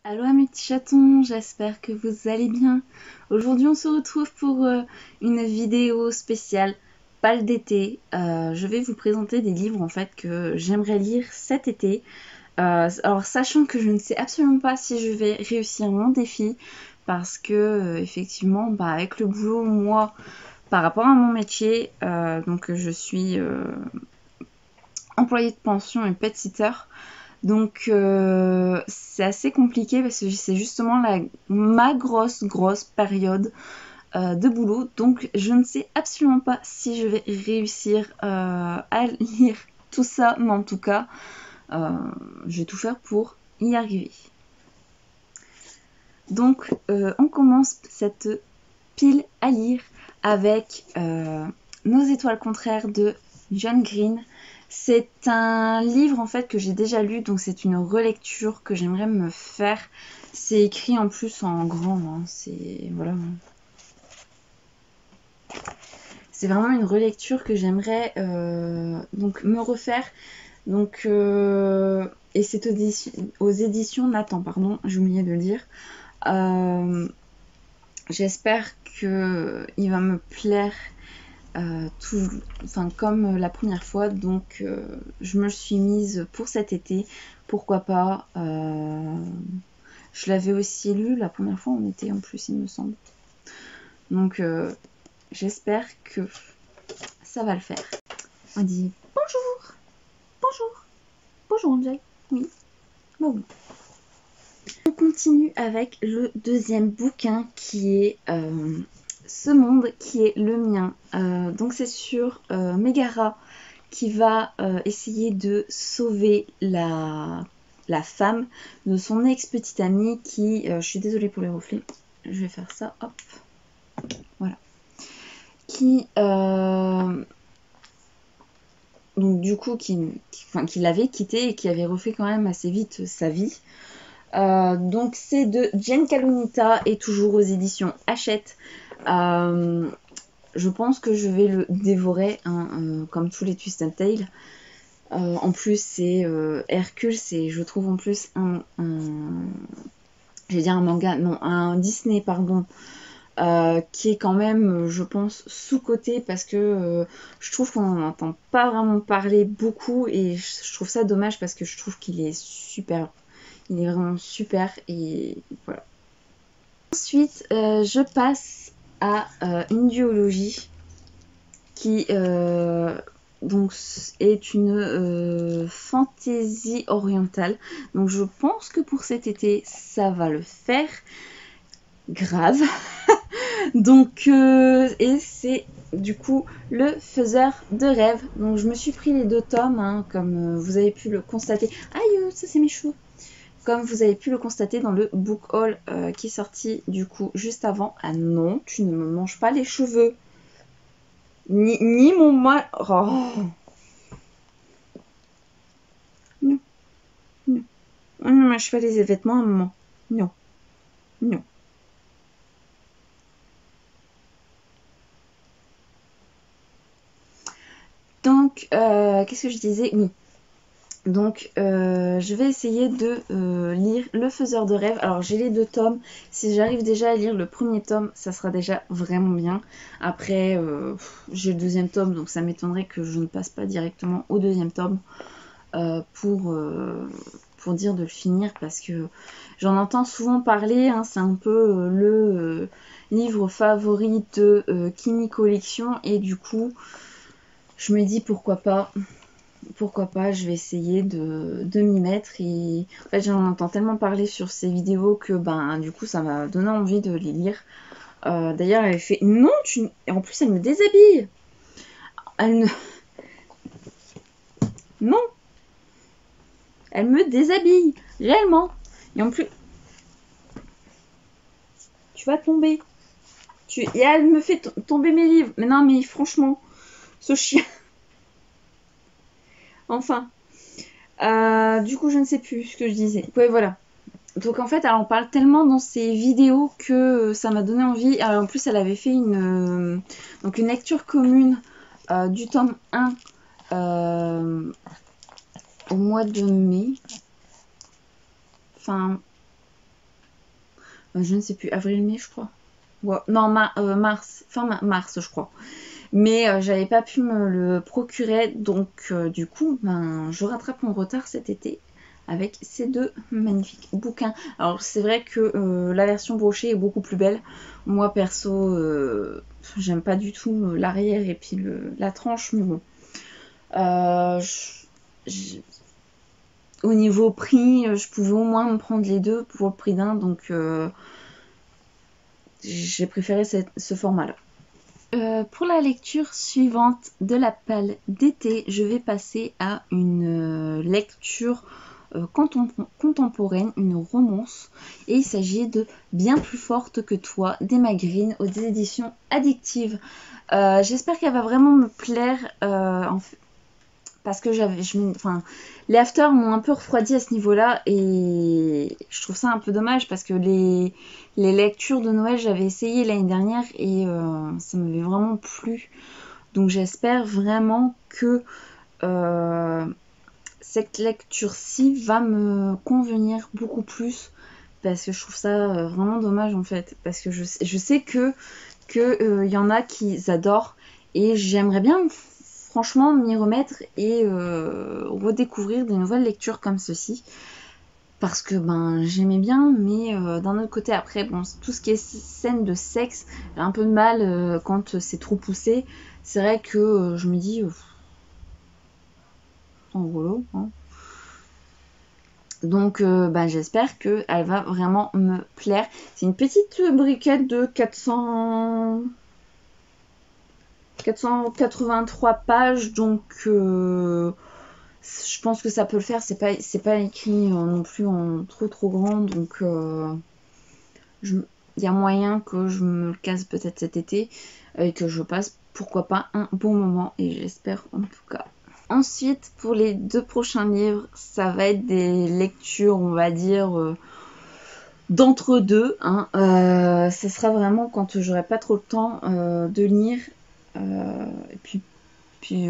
Allô mes petits chatons, j'espère que vous allez bien. Aujourd'hui on se retrouve pour une vidéo spéciale Pal d'été. Je vais vous présenter des livres en fait que j'aimerais lire cet été. Alors sachant que je ne sais absolument pas si je vais réussir mon défi parce que effectivement avec le boulot moi par rapport à mon métier donc je suis employée de pension et pet sitter. Donc c'est assez compliqué parce que c'est justement ma grosse période de boulot. Donc je ne sais absolument pas si je vais réussir à lire tout ça, mais en tout cas je vais tout faire pour y arriver. Donc on commence cette pile à lire avec Nos étoiles contraires de John Green. C'est un livre en fait que j'ai déjà lu, donc c'est une relecture que j'aimerais me faire. C'est écrit en plus en grand, hein. C'est voilà. C'est vraiment une relecture que j'aimerais donc me refaire. Donc et c'est aux éditions Nathan, pardon, j'ai oublié de le dire. J'espère que il va me plaire. Comme la première fois, donc je me suis mise pour cet été, pourquoi pas. Je l'avais aussi lu la première fois en été en plus, il me semble. Donc j'espère que ça va le faire. On dit bonjour, bonjour, bonjour Angel. Oui, bah oui. On continue avec le deuxième bouquin qui est Ce monde qui est le mien. Donc c'est sur Megara qui va essayer de sauver la femme de son ex-petite amie qui, je suis désolée pour les reflets, je vais faire ça, hop, voilà, qui donc du coup qui l'avait quitté et qui avait refait quand même assez vite sa vie. Donc c'est de Jen Kalunita et toujours aux éditions Hachette. Je pense que je vais le dévorer hein, comme tous les Twist and Tale. En plus c'est Hercule, c'est je trouve en plus j'allais dire un manga, non, un Disney pardon, qui est quand même je pense sous-coté parce que je trouve qu'on n'en entend pas vraiment parler beaucoup et je trouve ça dommage parce que je trouve qu'il est super, il est vraiment super et voilà. Ensuite je passe à une duologie qui donc est une fantaisie orientale. Donc je pense que pour cet été, ça va le faire. Grave. Donc et c'est du coup Le Faiseur de rêves. Donc je me suis pris les 2 tomes, hein, comme vous avez pu le constater. Aïe, ça c'est mes cheveux. Comme vous avez pu le constater dans le book haul qui est sorti du coup juste avant. Ah non, tu ne me manges pas les cheveux. Ni mon mal. Oh. Non, non. On ne mâche pas les vêtements à un moment. Non, non. Donc, qu'est-ce que je disais? Oui. Donc, je vais essayer de lire Le Faiseur de rêves. Alors, j'ai les 2 tomes. Si j'arrive déjà à lire le premier tome, ça sera déjà vraiment bien. Après, j'ai le deuxième tome, donc ça m'étonnerait que je ne passe pas directement au deuxième tome pour dire de le finir parce que j'en entends souvent parler. Hein, c'est un peu le livre favori de Kimi Collection et du coup, je me dis pourquoi pas, je vais essayer de m'y mettre. Et en fait, j'en entends tellement parler sur ces vidéos que ben du coup, ça m'a donné envie de les lire. D'ailleurs, elle fait non, et en plus, elle me déshabille. Elle ne... Non, elle me déshabille réellement. Et en plus, tu vas tomber. Et elle me fait tomber mes livres. Mais non, mais franchement, ce chien. Enfin. Du coup, je ne sais plus ce que je disais. Ouais, voilà. Donc en fait, elle en parle tellement dans ses vidéos que ça m'a donné envie. Alors, en plus, elle avait fait donc une lecture commune du tome 1 au mois de mai. Enfin, je ne sais plus, avril-mai je crois. Ouais, non, mars, mars je crois. Mais j'avais pas pu me le procurer, donc du coup, ben, je rattrape mon retard cet été avec ces deux magnifiques bouquins. Alors c'est vrai que la version brochée est beaucoup plus belle. Moi perso, j'aime pas du tout l'arrière et puis la tranche, mais bon. Euh, je- Au niveau prix, je pouvais au moins me prendre les deux pour le prix d'un, donc j'ai préféré ce format-là. Pour la lecture suivante de la palle d'été, je vais passer à une lecture contemporaine, une romance, et il s'agit de Bien plus forte que toi d'Emma Green aux éditions Addictive. J'espère qu'elle va vraiment me plaire. Parce que les afters m'ont un peu refroidi à ce niveau-là et je trouve ça un peu dommage parce que les lectures de Noël j'avais essayé l'année dernière et ça m'avait vraiment plu. Donc j'espère vraiment que cette lecture-ci va me convenir beaucoup plus parce que je trouve ça vraiment dommage en fait parce que je sais que y en a qui adorent et j'aimerais bien franchement m'y remettre et redécouvrir des nouvelles lectures comme ceci parce que ben j'aimais bien mais d'un autre côté après bon tout ce qui est scène de sexe j'ai un peu de mal quand c'est trop poussé, c'est vrai que je me dis en gros hein. Donc bah, j'espère qu'elle va vraiment me plaire. C'est une petite briquette de 483 pages, donc je pense que ça peut le faire. C'est pas écrit non plus en trop grand, donc il y a moyen que je me le casse peut-être cet été et que je passe, pourquoi pas, un bon moment, et j'espère en tout cas. Ensuite, pour les 2 prochains livres, ça va être des lectures, on va dire, d'entre-deux. Hein. Ça sera vraiment quand j'aurai pas trop le temps de lire. Et puis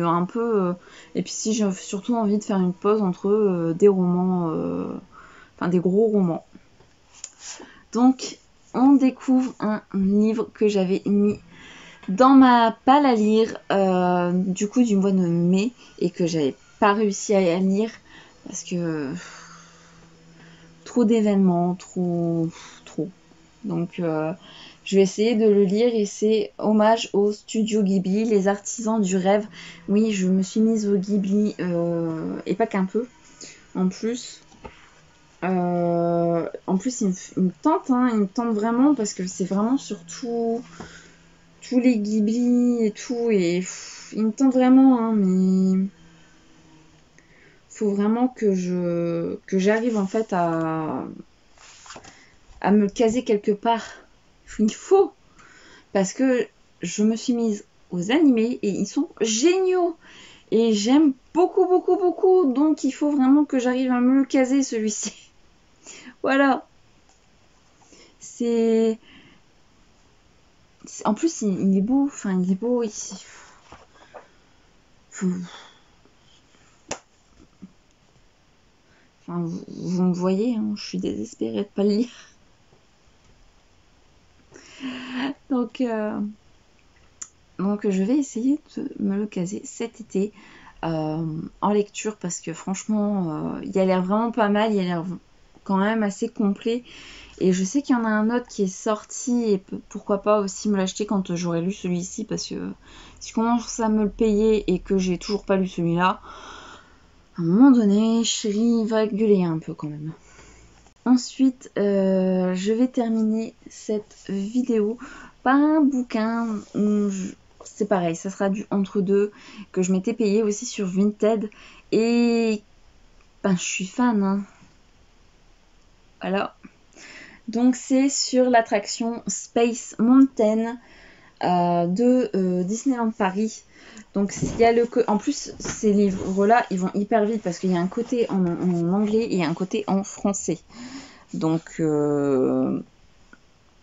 un peu. Et puis si j'ai surtout envie de faire une pause entre des romans, enfin des gros romans. Donc, on découvre un livre que j'avais mis dans ma palle à lire du coup du mois de mai et que j'avais pas réussi à lire parce que trop d'événements, trop. Donc je vais essayer de le lire et c'est Hommage au studio Ghibli, les artisans du rêve. Oui, je me suis mise au Ghibli et pas qu'un peu. En plus, il me tente, hein, il me tente vraiment parce que c'est vraiment sur tous les Ghibli et tout et il me tente vraiment, hein, mais faut vraiment que j'arrive en fait à me caser quelque part. Il faut parce que je me suis mise aux animés et ils sont géniaux et j'aime beaucoup beaucoup beaucoup, donc il faut vraiment que j'arrive à me le caser celui-ci. Voilà, c'est en plus il est beau, enfin il est beau ici. Enfin, vous me voyez, hein, je suis désespérée de pas le lire. Donc je vais essayer de me le caser cet été en lecture parce que franchement il a l'air vraiment pas mal, il a l'air quand même assez complet et je sais qu'il y en a un autre qui est sorti et pourquoi pas aussi me l'acheter quand j'aurai lu celui-ci parce que si je commence à me le payer et que j'ai toujours pas lu celui-là, à un moment donné chérie va gueuler un peu quand même. Ensuite je vais terminer cette vidéo par un bouquin où c'est pareil, ça sera du entre-deux que je m'étais payé aussi sur Vinted et ben je suis fan hein. Voilà. Donc c'est sur l'attraction Space Mountain de Disneyland Paris. Donc il y a en plus ces livres-là ils vont hyper vite parce qu'il y a un côté en anglais et un côté en français. Donc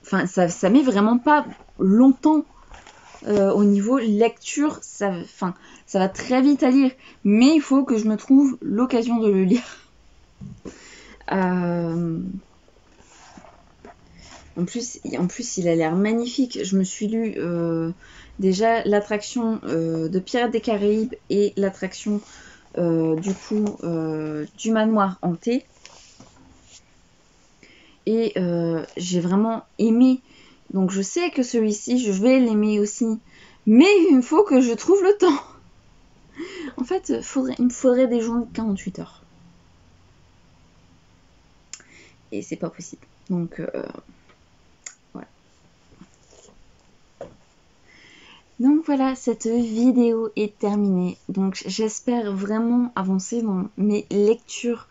ça met vraiment pas longtemps. Au niveau lecture, ça va très vite à lire, mais il faut que je me trouve l'occasion de le lire. En plus, il a l'air magnifique. Je me suis lu déjà l'attraction de Pirates des Caraïbes et l'attraction du manoir hanté. Et j'ai vraiment aimé. Donc je sais que celui-ci, je vais l'aimer aussi. Mais il me faut que je trouve le temps. En fait, il me faudrait des journées de 48 heures. Et c'est pas possible. Donc voilà. Donc voilà, cette vidéo est terminée. Donc j'espère vraiment avancer dans mes lectures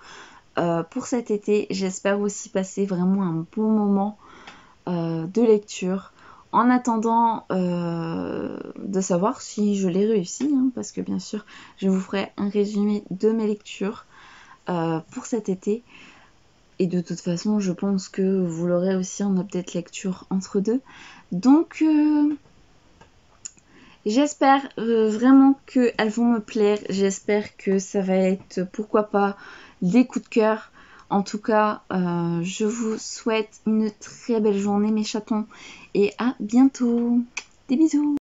pour cet été. J'espère aussi passer vraiment un bon moment de lecture. En attendant de savoir si je l'ai réussi, hein, parce que bien sûr, je vous ferai un résumé de mes lectures pour cet été. Et de toute façon, je pense que vous l'aurez aussi en update lecture entre deux. Donc, j'espère vraiment qu'elles vont me plaire. J'espère que ça va être, pourquoi pas, des coups de cœur. En tout cas, je vous souhaite une très belle journée, mes chatons. Et à bientôt. Des bisous.